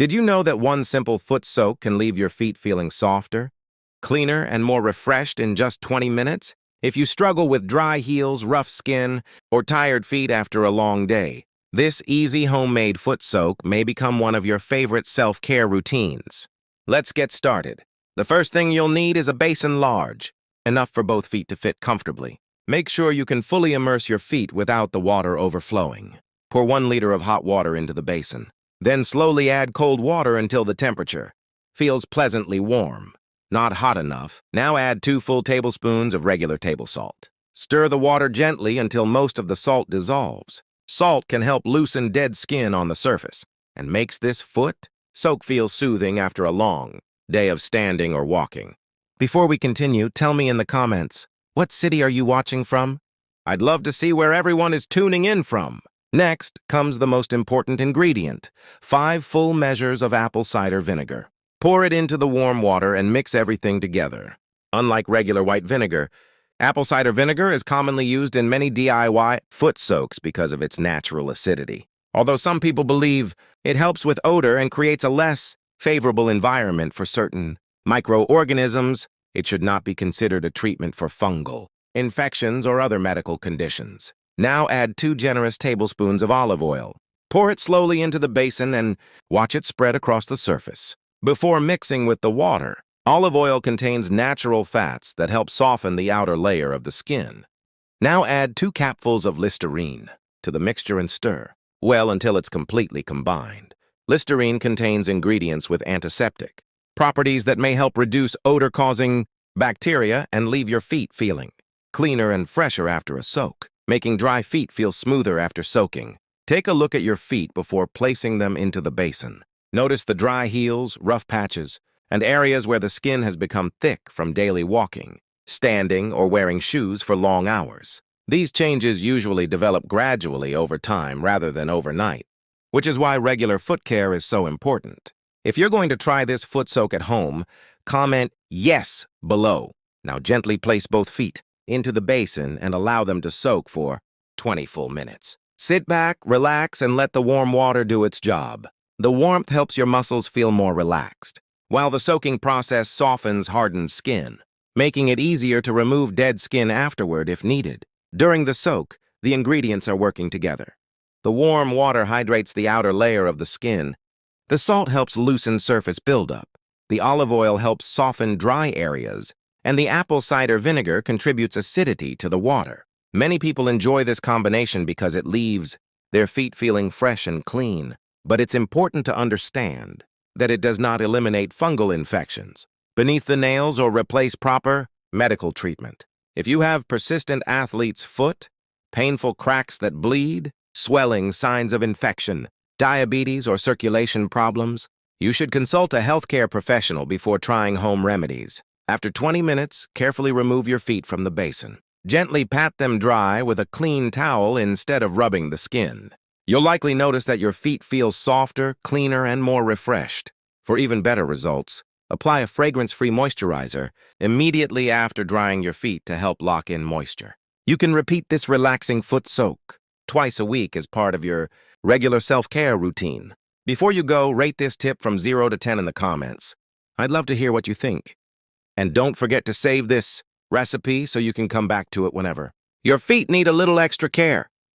Did you know that one simple foot soak can leave your feet feeling softer, cleaner, and more refreshed in just 20 minutes? If you struggle with dry heels, rough skin, or tired feet after a long day, this easy homemade foot soak may become one of your favorite self-care routines. Let's get started. The first thing you'll need is a basin large, enough for both feet to fit comfortably. Make sure you can fully immerse your feet without the water overflowing. Pour 1 liter of hot water into the basin. Then slowly add cold water until the temperature feels pleasantly warm, not hot enough. Now add 2 full tablespoons of regular table salt. Stir the water gently until most of the salt dissolves. Salt can help loosen dead skin on the surface and makes this foot soak feel soothing after a long day of standing or walking. Before we continue, tell me in the comments, what city are you watching from? I'd love to see where everyone is tuning in from. Next comes the most important ingredient, 5 full measures of apple cider vinegar. Pour it into the warm water and mix everything together. Unlike regular white vinegar, apple cider vinegar is commonly used in many DIY foot soaks because of its natural acidity. Although some people believe it helps with odor and creates a less favorable environment for certain microorganisms, it should not be considered a treatment for fungal infections or other medical conditions. Now add 2 generous tablespoons of olive oil. Pour it slowly into the basin and watch it spread across the surface. Before mixing with the water, olive oil contains natural fats that help soften the outer layer of the skin. Now add 2 capfuls of Listerine to the mixture and stir well until it's completely combined. Listerine contains ingredients with antiseptic properties that may help reduce odor-causing bacteria and leave your feet feeling cleaner and fresher after a soak, making dry feet feel smoother after soaking. Take a look at your feet before placing them into the basin. Notice the dry heels, rough patches, and areas where the skin has become thick from daily walking, standing, or wearing shoes for long hours. These changes usually develop gradually over time rather than overnight, which is why regular foot care is so important. If you're going to try this foot soak at home, comment "yes" below. Now gently place both feet into the basin and allow them to soak for 20 full minutes. Sit back, relax, and let the warm water do its job. The warmth helps your muscles feel more relaxed, while the soaking process softens hardened skin, making it easier to remove dead skin afterward if needed. During the soak, the ingredients are working together. The warm water hydrates the outer layer of the skin. The salt helps loosen surface buildup. The olive oil helps soften dry areas, and the apple cider vinegar contributes acidity to the water. Many people enjoy this combination because it leaves their feet feeling fresh and clean, but it's important to understand that it does not eliminate fungal infections beneath the nails or replace proper medical treatment. If you have persistent athlete's foot, painful cracks that bleed, swelling, signs of infection, diabetes, or circulation problems, you should consult a healthcare professional before trying home remedies. After 20 minutes, carefully remove your feet from the basin. Gently pat them dry with a clean towel instead of rubbing the skin. You'll likely notice that your feet feel softer, cleaner, and more refreshed. For even better results, apply a fragrance-free moisturizer immediately after drying your feet to help lock in moisture. You can repeat this relaxing foot soak twice a week as part of your regular self-care routine. Before you go, rate this tip from 0 to 10 in the comments. I'd love to hear what you think. And don't forget to save this recipe so you can come back to it whenever. Your feet need a little extra care.